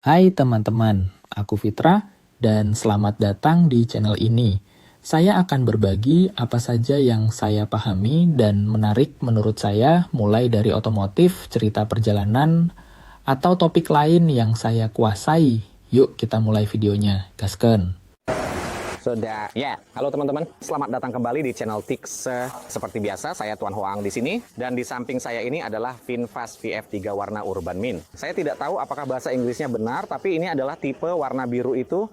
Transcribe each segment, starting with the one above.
Hai teman-teman, aku Fitra dan selamat datang di channel ini. Saya akan berbagi apa saja yang saya pahami dan menarik menurut saya mulai dari otomotif, cerita perjalanan, atau topik lain yang saya kuasai. Yuk kita mulai videonya, gasken. Sudah, ya. Halo teman-teman, selamat datang kembali di channel Tix. Seperti biasa, saya Tuan Hoang di sini dan di samping saya ini adalah VinFast VF3 warna Urban Mint. Saya tidak tahu apakah bahasa Inggrisnya benar, tapi ini adalah tipe warna biru itu.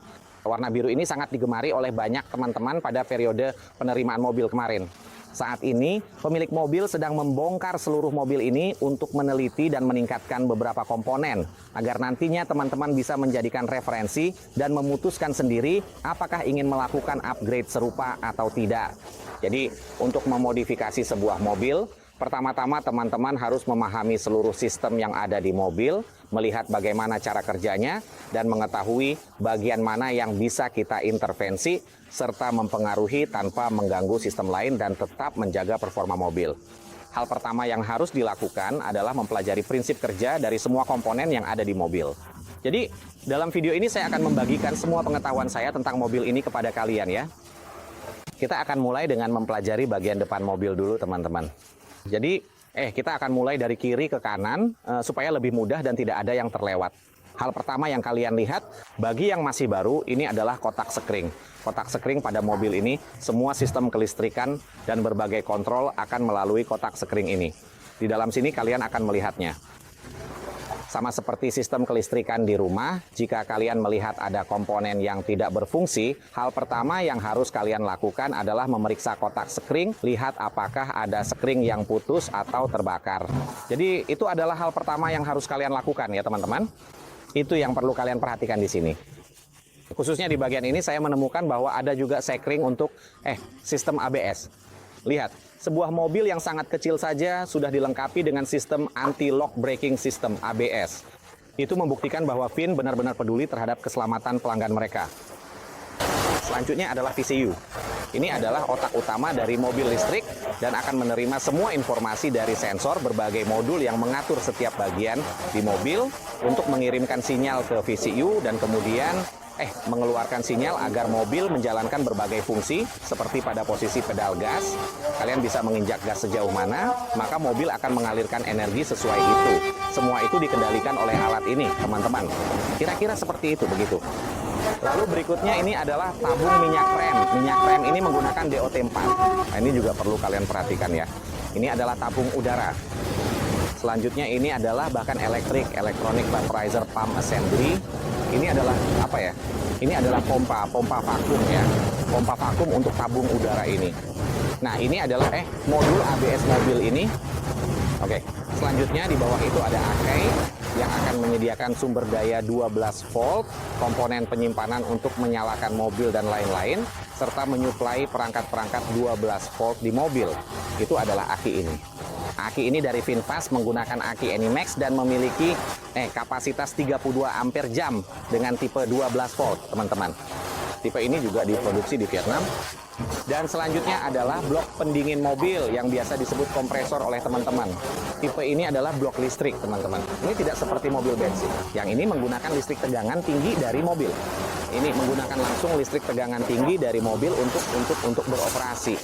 Warna biru ini sangat digemari oleh banyak teman-teman pada periode penerimaan mobil kemarin. Saat ini, pemilik mobil sedang membongkar seluruh mobil ini untuk meneliti dan meningkatkan beberapa komponen, agar nantinya teman-teman bisa menjadikan referensi dan memutuskan sendiri apakah ingin melakukan upgrade serupa atau tidak. Jadi, untuk memodifikasi sebuah mobil, pertama-tama teman-teman harus memahami seluruh sistem yang ada di mobil, melihat bagaimana cara kerjanya, dan mengetahui bagian mana yang bisa kita intervensi, serta mempengaruhi tanpa mengganggu sistem lain dan tetap menjaga performa mobil. Hal pertama yang harus dilakukan adalah mempelajari prinsip kerja dari semua komponen yang ada di mobil. Jadi, dalam video ini saya akan membagikan semua pengetahuan saya tentang mobil ini kepada kalian ya. Kita akan mulai dengan mempelajari bagian depan mobil dulu teman-teman. Jadi, kita akan mulai dari kiri ke kanan supaya lebih mudah dan tidak ada yang terlewat. Hal pertama yang kalian lihat, bagi yang masih baru, ini adalah kotak sekring. Kotak sekring pada mobil ini, semua sistem kelistrikan dan berbagai kontrol akan melalui kotak sekring ini. Di dalam sini kalian akan melihatnya. Sama seperti sistem kelistrikan di rumah, jika kalian melihat ada komponen yang tidak berfungsi, hal pertama yang harus kalian lakukan adalah memeriksa kotak sekring, lihat apakah ada sekring yang putus atau terbakar. Jadi itu adalah hal pertama yang harus kalian lakukan ya teman-teman. Itu yang perlu kalian perhatikan di sini. Khususnya di bagian ini saya menemukan bahwa ada juga sekring untuk sistem ABS. Lihat, sebuah mobil yang sangat kecil saja sudah dilengkapi dengan sistem anti-lock braking system ABS. Itu membuktikan bahwa Vin benar-benar peduli terhadap keselamatan pelanggan mereka. Selanjutnya adalah VCU. Ini adalah otak utama dari mobil listrik dan akan menerima semua informasi dari sensor berbagai modul yang mengatur setiap bagian di mobil untuk mengirimkan sinyal ke VCU dan kemudian mengeluarkan sinyal agar mobil menjalankan berbagai fungsi seperti pada posisi pedal gas. Kalian bisa menginjak gas sejauh mana, maka mobil akan mengalirkan energi sesuai itu. Semua itu dikendalikan oleh alat ini, teman-teman. Kira-kira seperti itu, begitu. Lalu berikutnya ini adalah tabung minyak rem. Minyak rem ini menggunakan DOT4. Nah, ini juga perlu kalian perhatikan ya. Ini adalah tabung udara. Selanjutnya ini adalah bahkan electronic vaporizer pump assembly. Ini adalah apa ya? Ini adalah pompa vakum ya. Pompa vakum untuk tabung udara ini. Nah, ini adalah modul ABS mobil ini. Oke, selanjutnya di bawah itu ada akai yang akan menyediakan sumber daya 12 volt, komponen penyimpanan untuk menyalakan mobil dan lain-lain, serta menyuplai perangkat-perangkat 12 volt di mobil. Itu adalah aki ini. Aki ini dari VinFast menggunakan aki Animax dan memiliki kapasitas 32 ampere jam dengan tipe 12 volt, teman-teman. Tipe ini juga diproduksi di Vietnam. Dan selanjutnya adalah blok pendingin mobil yang biasa disebut kompresor oleh teman-teman. Tipe ini adalah blok listrik, teman-teman. Ini tidak seperti mobil bensin. Yang ini menggunakan listrik tegangan tinggi dari mobil. Ini menggunakan langsung listrik tegangan tinggi dari mobil untuk beroperasi.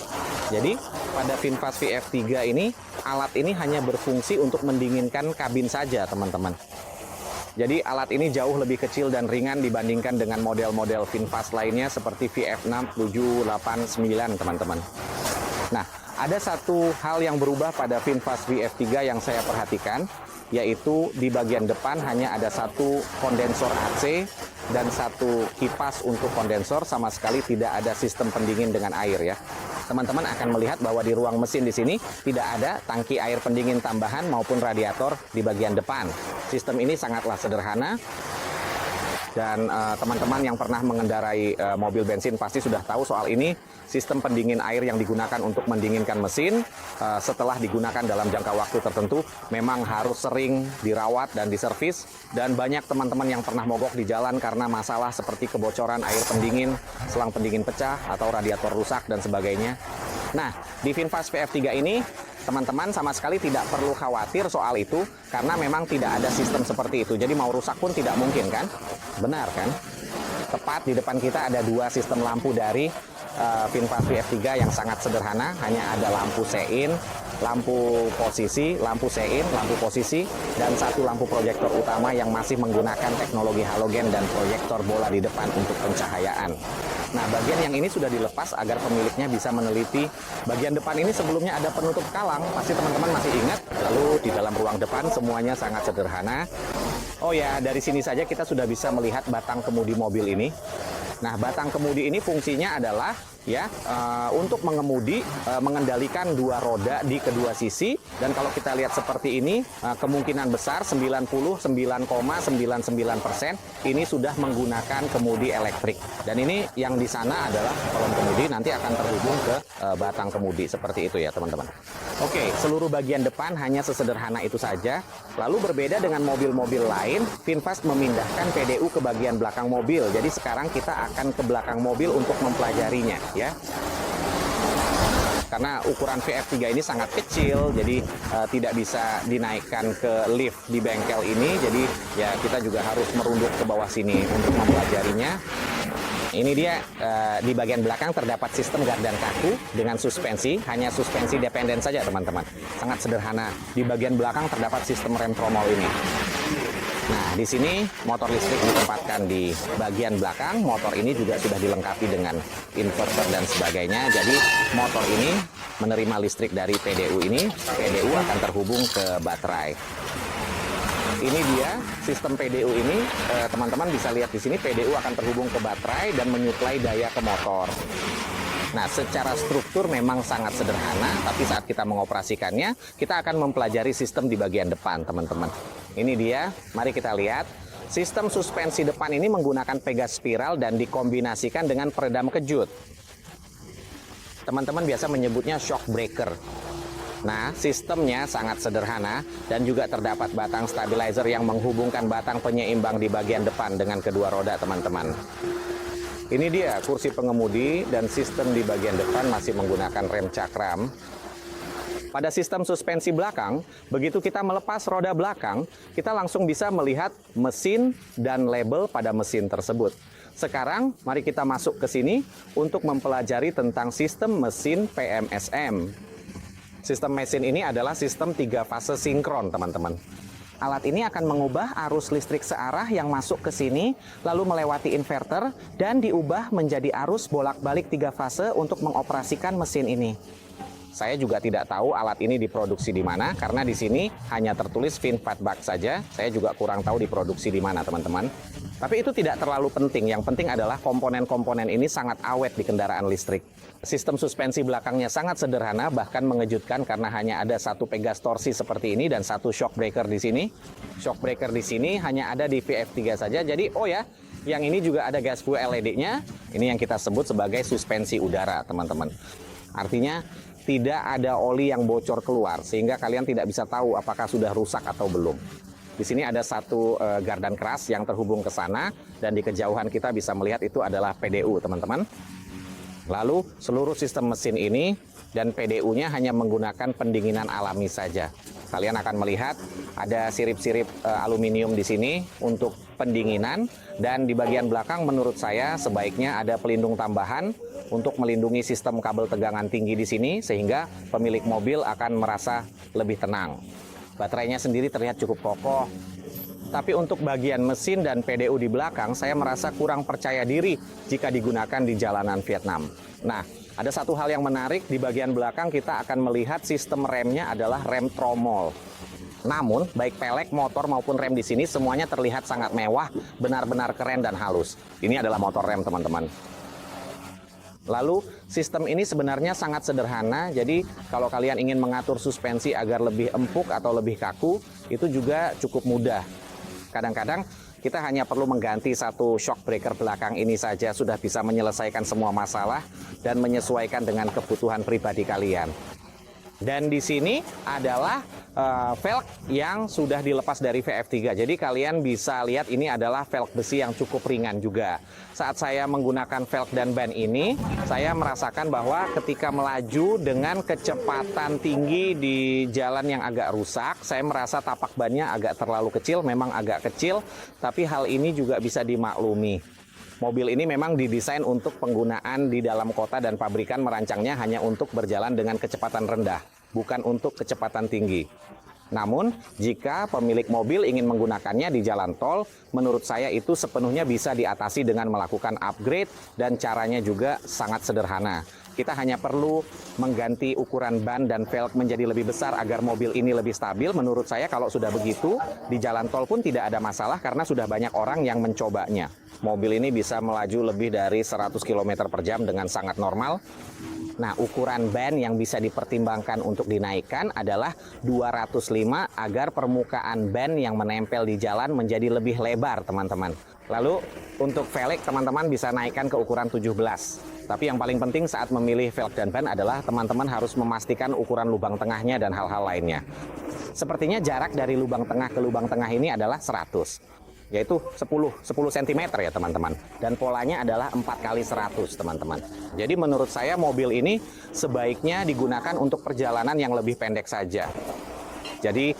Jadi pada VinFast VF3 ini, alat ini hanya berfungsi untuk mendinginkan kabin saja, teman-teman. Jadi alat ini jauh lebih kecil dan ringan dibandingkan dengan model-model VinFast lainnya seperti VF6, 7, 8, 9 teman-teman. Nah, ada satu hal yang berubah pada VinFast VF3 yang saya perhatikan, yaitu di bagian depan hanya ada satu kondensor AC dan satu kipas untuk kondensor, sama sekali tidak ada sistem pendingin dengan air ya. Teman-teman akan melihat bahwa di ruang mesin di sini tidak ada tangki air pendingin tambahan maupun radiator di bagian depan. Sistem ini sangatlah sederhana. Dan teman-teman yang pernah mengendarai mobil bensin pasti sudah tahu soal ini. Sistem pendingin air yang digunakan untuk mendinginkan mesin setelah digunakan dalam jangka waktu tertentu memang harus sering dirawat dan diservis. Dan banyak teman-teman yang pernah mogok di jalan karena masalah seperti kebocoran air pendingin, selang pendingin pecah, atau radiator rusak dan sebagainya. Nah, di VinFast VF3 ini teman-teman sama sekali tidak perlu khawatir soal itu, karena memang tidak ada sistem seperti itu. Jadi mau rusak pun tidak mungkin kan? Benar kan? Tepat di depan kita ada dua sistem lampu dari VinFast VF3 yang sangat sederhana. Hanya ada lampu sein, lampu posisi, lampu sein, lampu posisi, dan satu lampu proyektor utama yang masih menggunakan teknologi halogen dan proyektor bola di depan untuk pencahayaan. Nah, bagian yang ini sudah dilepas agar pemiliknya bisa meneliti. Bagian depan ini sebelumnya ada penutup kalang, pasti teman-teman masih ingat. Lalu di dalam ruang depan semuanya sangat sederhana. Oh ya, dari sini saja kita sudah bisa melihat batang kemudi mobil ini. Nah, batang kemudi ini fungsinya adalah ya untuk mengendalikan dua roda di kedua sisi, dan kalau kita lihat seperti ini kemungkinan besar 99,99% ini sudah menggunakan kemudi elektrik, dan ini yang di sana adalah kolom kemudi, nanti akan terhubung ke batang kemudi seperti itu ya teman-teman. Oke, seluruh bagian depan hanya sesederhana itu saja. Lalu berbeda dengan mobil-mobil lain, VinFast memindahkan PDU ke bagian belakang mobil. Jadi sekarang kita akan ke belakang mobil untuk mempelajarinya ya. Karena ukuran VF3 ini sangat kecil, jadi tidak bisa dinaikkan ke lift di bengkel ini. Jadi ya kita juga harus merunduk ke bawah sini untuk mempelajarinya. Ini dia di bagian belakang terdapat sistem gardan kaku dengan suspensi, hanya suspensi dependen saja teman-teman. Sangat sederhana. Di bagian belakang terdapat sistem rem tromol ini. Nah, di sini motor listrik ditempatkan di bagian belakang. Motor ini juga sudah dilengkapi dengan inverter dan sebagainya. Jadi motor ini menerima listrik dari PDU ini. PDU akan terhubung ke baterai. Ini dia sistem PDU ini, teman-teman bisa lihat di sini PDU akan terhubung ke baterai dan menyuplai daya ke motor. Nah, secara struktur memang sangat sederhana, tapi saat kita mengoperasikannya, kita akan mempelajari sistem di bagian depan, teman-teman. Ini dia, mari kita lihat. Sistem suspensi depan ini menggunakan pegas spiral dan dikombinasikan dengan peredam kejut. Teman-teman biasa menyebutnya shock breaker. Nah, sistemnya sangat sederhana dan juga terdapat batang stabilizer yang menghubungkan batang penyeimbang di bagian depan dengan kedua roda, teman-teman. Ini dia kursi pengemudi, dan sistem di bagian depan masih menggunakan rem cakram. Pada sistem suspensi belakang, begitu kita melepas roda belakang, kita langsung bisa melihat mesin dan label pada mesin tersebut. Sekarang, mari kita masuk ke sini untuk mempelajari tentang sistem mesin PMSM. Sistem mesin ini adalah sistem 3 fase sinkron, teman-teman. Alat ini akan mengubah arus listrik searah yang masuk ke sini, lalu melewati inverter, dan diubah menjadi arus bolak-balik 3 fase untuk mengoperasikan mesin ini. Saya juga tidak tahu alat ini diproduksi di mana, karena di sini hanya tertulis VinFastBak saja. Saya juga kurang tahu diproduksi di mana, teman-teman. Tapi itu tidak terlalu penting. Yang penting adalah komponen-komponen ini sangat awet di kendaraan listrik. Sistem suspensi belakangnya sangat sederhana, bahkan mengejutkan karena hanya ada satu pegas torsi seperti ini dan satu shock breaker di sini. Shock breaker di sini hanya ada di VF3 saja. Jadi, oh ya, yang ini juga ada gas fuel LED-nya. Ini yang kita sebut sebagai suspensi udara, teman-teman. Artinya, tidak ada oli yang bocor keluar, sehingga kalian tidak bisa tahu apakah sudah rusak atau belum. Di sini ada satu gardan keras yang terhubung ke sana, dan di kejauhan kita bisa melihat itu adalah PDU, teman-teman. Lalu seluruh sistem mesin ini dan PDU-nya hanya menggunakan pendinginan alami saja. Kalian akan melihat ada sirip-sirip aluminium di sini untuk pendinginan, dan di bagian belakang menurut saya sebaiknya ada pelindung tambahan untuk melindungi sistem kabel tegangan tinggi di sini, sehingga pemilik mobil akan merasa lebih tenang. Baterainya sendiri terlihat cukup kokoh. Tapi untuk bagian mesin dan PDU di belakang, saya merasa kurang percaya diri jika digunakan di jalanan Vietnam. Nah, ada satu hal yang menarik, di bagian belakang kita akan melihat sistem remnya adalah rem tromol. Namun, baik pelek, motor maupun rem di sini semuanya terlihat sangat mewah, benar-benar keren dan halus. Ini adalah motor rem, teman-teman. Lalu, sistem ini sebenarnya sangat sederhana, jadi kalau kalian ingin mengatur suspensi agar lebih empuk atau lebih kaku, itu juga cukup mudah. Kadang-kadang kita hanya perlu mengganti satu shock breaker belakang ini saja sudah bisa menyelesaikan semua masalah dan menyesuaikan dengan kebutuhan pribadi kalian. Dan di sini adalah velg yang sudah dilepas dari VF3. Jadi kalian bisa lihat ini adalah velg besi yang cukup ringan juga. Saat saya menggunakan velg dan ban ini, saya merasakan bahwa ketika melaju dengan kecepatan tinggi di jalan yang agak rusak, saya merasa tapak bannya agak terlalu kecil, memang agak kecil, tapi hal ini juga bisa dimaklumi. Mobil ini memang didesain untuk penggunaan di dalam kota dan pabrikan merancangnya hanya untuk berjalan dengan kecepatan rendah, bukan untuk kecepatan tinggi. Namun, jika pemilik mobil ingin menggunakannya di jalan tol, menurut saya itu sepenuhnya bisa diatasi dengan melakukan upgrade dan caranya juga sangat sederhana. Kita hanya perlu mengganti ukuran ban dan velg menjadi lebih besar agar mobil ini lebih stabil. Menurut saya kalau sudah begitu, di jalan tol pun tidak ada masalah karena sudah banyak orang yang mencobanya. Mobil ini bisa melaju lebih dari 100 km per jam dengan sangat normal. Nah, ukuran ban yang bisa dipertimbangkan untuk dinaikkan adalah 205 agar permukaan ban yang menempel di jalan menjadi lebih lebar, teman-teman. Lalu, untuk velg, teman-teman bisa naikkan ke ukuran 17. Tapi yang paling penting saat memilih velg dan ban adalah teman-teman harus memastikan ukuran lubang tengahnya dan hal-hal lainnya. Sepertinya jarak dari lubang tengah ke lubang tengah ini adalah 100. Yaitu 10 cm ya teman-teman. Dan polanya adalah 4 kali 100 teman-teman. Jadi menurut saya mobil ini sebaiknya digunakan untuk perjalanan yang lebih pendek saja. Jadi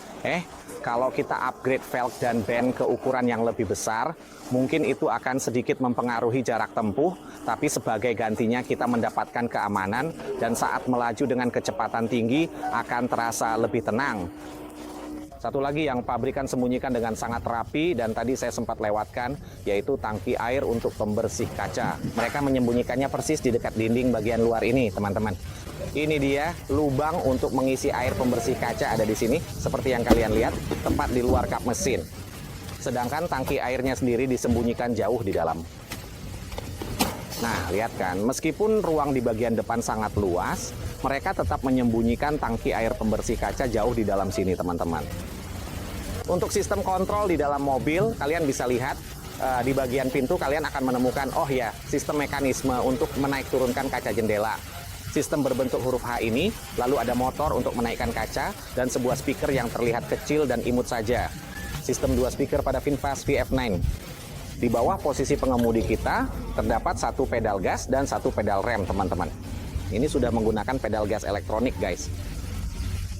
kalau kita upgrade velg dan ban ke ukuran yang lebih besar, mungkin itu akan sedikit mempengaruhi jarak tempuh, tapi sebagai gantinya kita mendapatkan keamanan dan saat melaju dengan kecepatan tinggi akan terasa lebih tenang. Satu lagi yang pabrikan sembunyikan dengan sangat rapi dan tadi saya sempat lewatkan, yaitu tangki air untuk pembersih kaca. Mereka menyembunyikannya persis di dekat dinding bagian luar ini, teman-teman. Ini dia lubang untuk mengisi air pembersih kaca ada di sini, seperti yang kalian lihat, tepat di luar kap mesin. Sedangkan tangki airnya sendiri disembunyikan jauh di dalam. Nah, lihat kan, meskipun ruang di bagian depan sangat luas, mereka tetap menyembunyikan tangki air pembersih kaca jauh di dalam sini, teman-teman. Untuk sistem kontrol di dalam mobil, kalian bisa lihat di bagian pintu kalian akan menemukan, oh ya, sistem mekanisme untuk menaik turunkan kaca jendela. Sistem berbentuk huruf H ini, lalu ada motor untuk menaikkan kaca, dan sebuah speaker yang terlihat kecil dan imut saja. Sistem 2 speaker pada VinFast VF9. Di bawah posisi pengemudi kita, terdapat satu pedal gas dan satu pedal rem, teman-teman. Ini sudah menggunakan pedal gas elektronik, guys.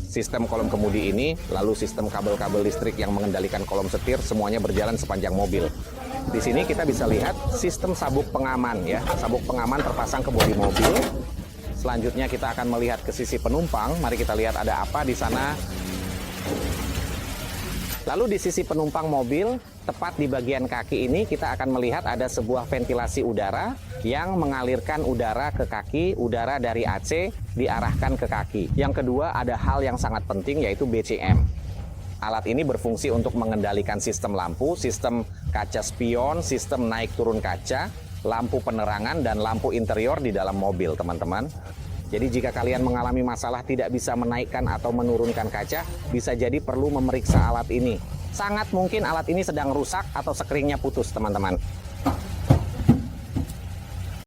Sistem kolom kemudi ini, lalu sistem kabel-kabel listrik yang mengendalikan kolom setir, semuanya berjalan sepanjang mobil. Di sini kita bisa lihat sistem sabuk pengaman, ya. Sabuk pengaman terpasang ke bodi mobil. Selanjutnya kita akan melihat ke sisi penumpang. Mari kita lihat ada apa di sana. Lalu di sisi penumpang mobil, tepat di bagian kaki ini kita akan melihat ada sebuah ventilasi udara yang mengalirkan udara ke kaki, udara dari AC diarahkan ke kaki. Yang kedua ada hal yang sangat penting yaitu BCM. Alat ini berfungsi untuk mengendalikan sistem lampu, sistem kaca spion, sistem naik turun kaca, lampu penerangan, dan lampu interior di dalam mobil, teman-teman. Jadi jika kalian mengalami masalah tidak bisa menaikkan atau menurunkan kaca, bisa jadi perlu memeriksa alat ini. Sangat mungkin alat ini sedang rusak atau sekringnya putus, teman-teman.